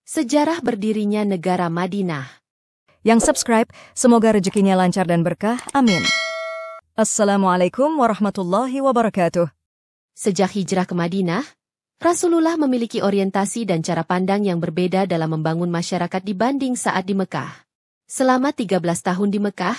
Sejarah berdirinya negara Madinah. Yang subscribe, semoga rezekinya lancar dan berkah. Amin. Assalamualaikum warahmatullahi wabarakatuh. Sejak hijrah ke Madinah, Rasulullah memiliki orientasi dan cara pandang yang berbeda dalam membangun masyarakat dibanding saat di Mekah. Selama 13 tahun di Mekah,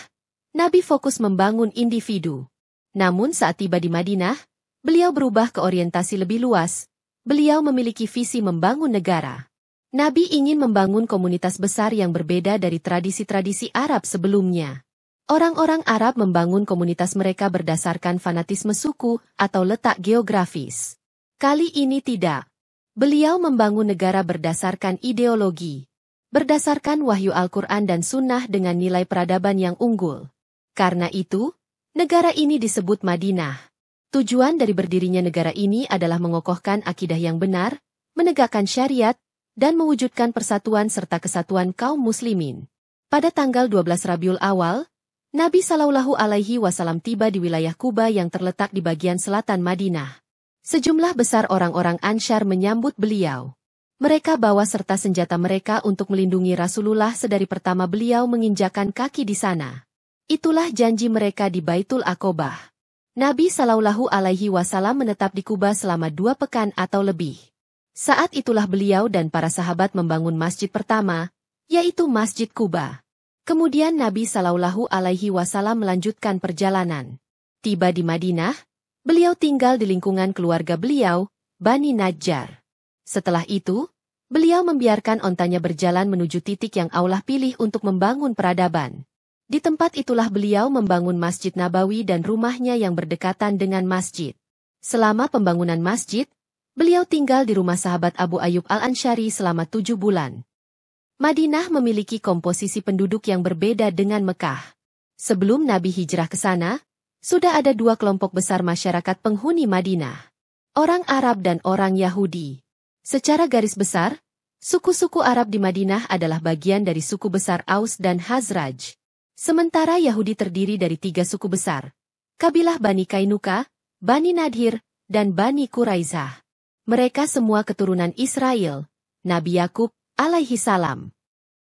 Nabi fokus membangun individu. Namun saat tiba di Madinah, beliau berubah ke orientasi lebih luas. Beliau memiliki visi membangun negara. Nabi ingin membangun komunitas besar yang berbeda dari tradisi-tradisi Arab sebelumnya. Orang-orang Arab membangun komunitas mereka berdasarkan fanatisme suku atau letak geografis. Kali ini tidak. Beliau membangun negara berdasarkan ideologi. Berdasarkan wahyu Al-Quran dan Sunnah dengan nilai peradaban yang unggul. Karena itu, negara ini disebut Madinah. Tujuan dari berdirinya negara ini adalah mengokohkan akidah yang benar, menegakkan syariat, dan mewujudkan persatuan serta kesatuan kaum muslimin. Pada tanggal 12 Rabiul Awal, Nabi Shallallahu Alaihi Wasallam tiba di wilayah Quba yang terletak di bagian selatan Madinah. Sejumlah besar orang-orang Ansyar menyambut beliau. Mereka bawa serta senjata mereka untuk melindungi Rasulullah sedari pertama beliau menginjakan kaki di sana. Itulah janji mereka di Baitul Aqobah. Nabi Shallallahu Alaihi Wasallam menetap di Quba selama 2 pekan atau lebih. Saat itulah beliau dan para sahabat membangun masjid pertama, yaitu Masjid Quba. Kemudian Nabi Shallallahu Alaihi Wasallam melanjutkan perjalanan. Tiba di Madinah, beliau tinggal di lingkungan keluarga beliau, Bani Najjar. Setelah itu, beliau membiarkan ontanya berjalan menuju titik yang Allah pilih untuk membangun peradaban. Di tempat itulah beliau membangun Masjid Nabawi dan rumahnya yang berdekatan dengan masjid. Selama pembangunan masjid, beliau tinggal di rumah sahabat Abu Ayyub Al-Ansyari selama 7 bulan. Madinah memiliki komposisi penduduk yang berbeda dengan Mekah. Sebelum Nabi hijrah ke sana, sudah ada 2 kelompok besar masyarakat penghuni Madinah. Orang Arab dan orang Yahudi. Secara garis besar, suku-suku Arab di Madinah adalah bagian dari suku besar Aus dan Khazraj. Sementara Yahudi terdiri dari 3 suku besar, kabilah Bani Kainuka, Bani Nadhir, dan Bani Quraizah. Mereka semua keturunan Israel, Nabi Yakub, alaihi salam.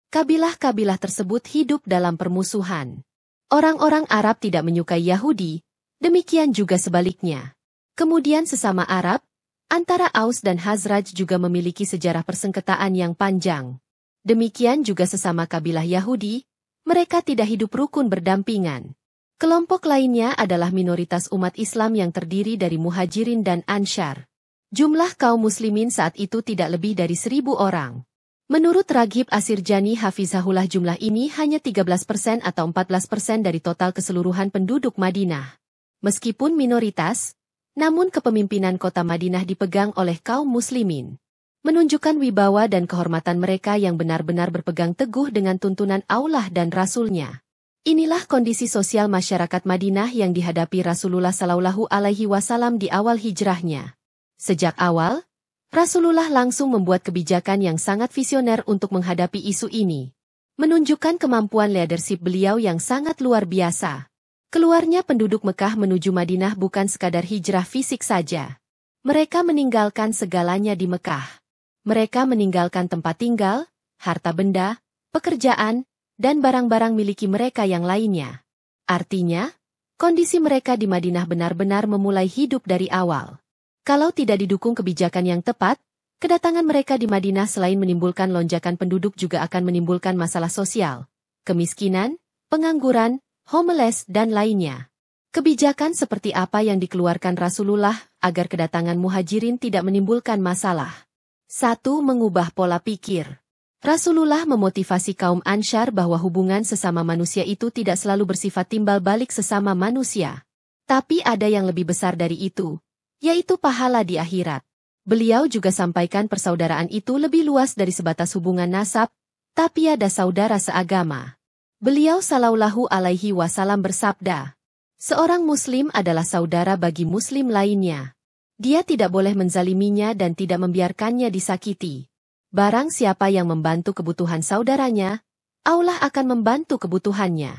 Kabilah-kabilah tersebut hidup dalam permusuhan. Orang-orang Arab tidak menyukai Yahudi, demikian juga sebaliknya. Kemudian sesama Arab, antara Aus dan Khazraj juga memiliki sejarah persengketaan yang panjang. Demikian juga sesama kabilah Yahudi, mereka tidak hidup rukun berdampingan. Kelompok lainnya adalah minoritas umat Islam yang terdiri dari Muhajirin dan Ansyar. Jumlah kaum muslimin saat itu tidak lebih dari 1.000 orang. Menurut Raghib Asirjani Hafizahullah jumlah ini hanya 13% atau 14% dari total keseluruhan penduduk Madinah. Meskipun minoritas, namun kepemimpinan kota Madinah dipegang oleh kaum muslimin. Menunjukkan wibawa dan kehormatan mereka yang benar-benar berpegang teguh dengan tuntunan Allah dan Rasul-Nya. Inilah kondisi sosial masyarakat Madinah yang dihadapi Rasulullah Shallallahu Alaihi Wasallam di awal hijrahnya. Sejak awal, Rasulullah langsung membuat kebijakan yang sangat visioner untuk menghadapi isu ini. Menunjukkan kemampuan leadership beliau yang sangat luar biasa. Keluarnya penduduk Mekah menuju Madinah bukan sekadar hijrah fisik saja. Mereka meninggalkan segalanya di Mekah. Mereka meninggalkan tempat tinggal, harta benda, pekerjaan, dan barang-barang miliki mereka yang lainnya. Artinya, kondisi mereka di Madinah benar-benar memulai hidup dari awal. Kalau tidak didukung kebijakan yang tepat, kedatangan mereka di Madinah selain menimbulkan lonjakan penduduk juga akan menimbulkan masalah sosial, kemiskinan, pengangguran, homeless, dan lainnya. Kebijakan seperti apa yang dikeluarkan Rasulullah agar kedatangan Muhajirin tidak menimbulkan masalah? 1. Mengubah pola pikir. Rasulullah memotivasi kaum Ansyar bahwa hubungan sesama manusia itu tidak selalu bersifat timbal balik sesama manusia. Tapi ada yang lebih besar dari itu, yaitu pahala di akhirat. Beliau juga sampaikan persaudaraan itu lebih luas dari sebatas hubungan nasab, tapi ada saudara seagama. Beliau Shallallahu Alaihi Wasallam bersabda, seorang muslim adalah saudara bagi muslim lainnya. Dia tidak boleh menzaliminya dan tidak membiarkannya disakiti. Barang siapa yang membantu kebutuhan saudaranya, Allah akan membantu kebutuhannya.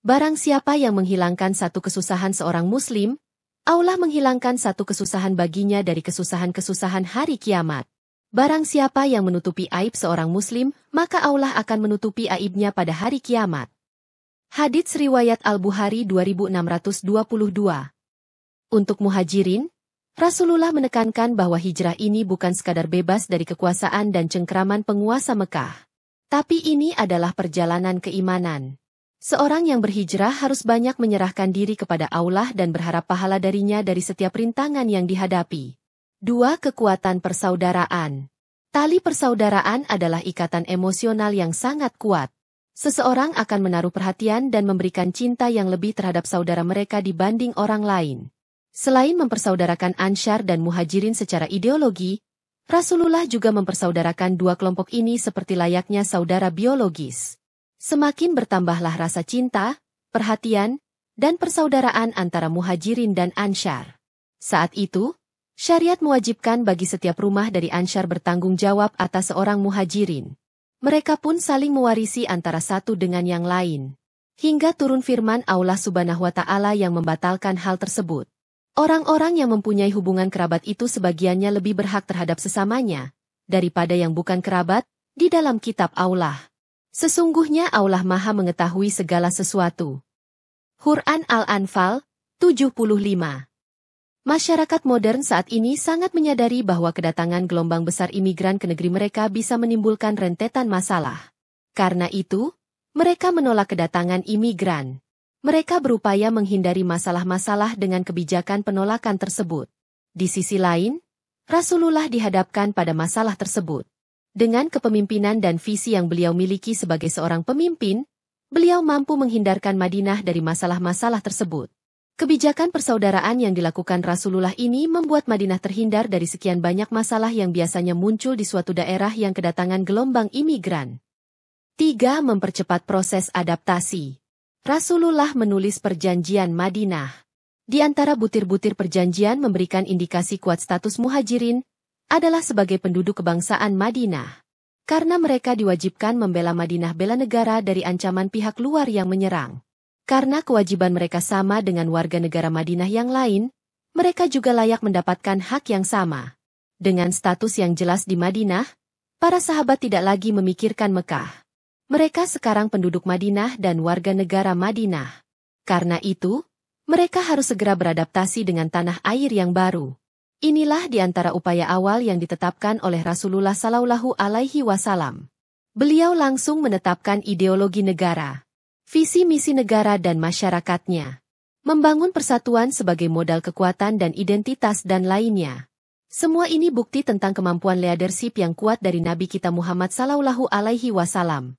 Barang siapa yang menghilangkan satu kesusahan seorang muslim, Allah menghilangkan satu kesusahan baginya dari kesusahan-kesusahan hari kiamat. Barang siapa yang menutupi aib seorang muslim, maka Allah akan menutupi aibnya pada hari kiamat. Hadits riwayat Al-Bukhari 2622. Untuk muhajirin, Rasulullah menekankan bahwa hijrah ini bukan sekadar bebas dari kekuasaan dan cengkraman penguasa Mekah. Tapi ini adalah perjalanan keimanan. Seorang yang berhijrah harus banyak menyerahkan diri kepada Allah dan berharap pahala darinya dari setiap rintangan yang dihadapi. 2. Kekuatan persaudaraan. Tali persaudaraan adalah ikatan emosional yang sangat kuat. Seseorang akan menaruh perhatian dan memberikan cinta yang lebih terhadap saudara mereka dibanding orang lain. Selain mempersaudarakan Ansyar dan Muhajirin secara ideologi, Rasulullah juga mempersaudarakan dua kelompok ini seperti layaknya saudara biologis. Semakin bertambahlah rasa cinta, perhatian, dan persaudaraan antara Muhajirin dan Ansyar. Saat itu, syariat mewajibkan bagi setiap rumah dari Ansyar bertanggung jawab atas seorang Muhajirin. Mereka pun saling mewarisi antara satu dengan yang lain. Hingga turun firman Allah Subhanahu wa Ta'ala yang membatalkan hal tersebut. Orang-orang yang mempunyai hubungan kerabat itu sebagiannya lebih berhak terhadap sesamanya, daripada yang bukan kerabat, di dalam kitab Allah. Sesungguhnya Allah Maha mengetahui segala sesuatu. Quran Al-Anfal, 75. Masyarakat modern saat ini sangat menyadari bahwa kedatangan gelombang besar imigran ke negeri mereka bisa menimbulkan rentetan masalah. Karena itu, mereka menolak kedatangan imigran. Mereka berupaya menghindari masalah-masalah dengan kebijakan penolakan tersebut. Di sisi lain, Rasulullah dihadapkan pada masalah tersebut. Dengan kepemimpinan dan visi yang beliau miliki sebagai seorang pemimpin, beliau mampu menghindarkan Madinah dari masalah-masalah tersebut. Kebijakan persaudaraan yang dilakukan Rasulullah ini membuat Madinah terhindar dari sekian banyak masalah yang biasanya muncul di suatu daerah yang kedatangan gelombang imigran. 3. Mempercepat proses adaptasi. Rasulullah menulis Perjanjian Madinah. Di antara butir-butir perjanjian memberikan indikasi kuat status Muhajirin adalah sebagai penduduk kebangsaan Madinah. Karena mereka diwajibkan membela Madinah bela negara dari ancaman pihak luar yang menyerang. Karena kewajiban mereka sama dengan warga negara Madinah yang lain, mereka juga layak mendapatkan hak yang sama. Dengan status yang jelas di Madinah, para sahabat tidak lagi memikirkan Mekah. Mereka sekarang penduduk Madinah dan warga negara Madinah. Karena itu, mereka harus segera beradaptasi dengan tanah air yang baru. Inilah di antara upaya awal yang ditetapkan oleh Rasulullah Shallallahu Alaihi Wasallam. Beliau langsung menetapkan ideologi negara, visi misi negara dan masyarakatnya, membangun persatuan sebagai modal kekuatan dan identitas dan lainnya. Semua ini bukti tentang kemampuan leadership yang kuat dari Nabi kita Muhammad Shallallahu Alaihi Wasallam.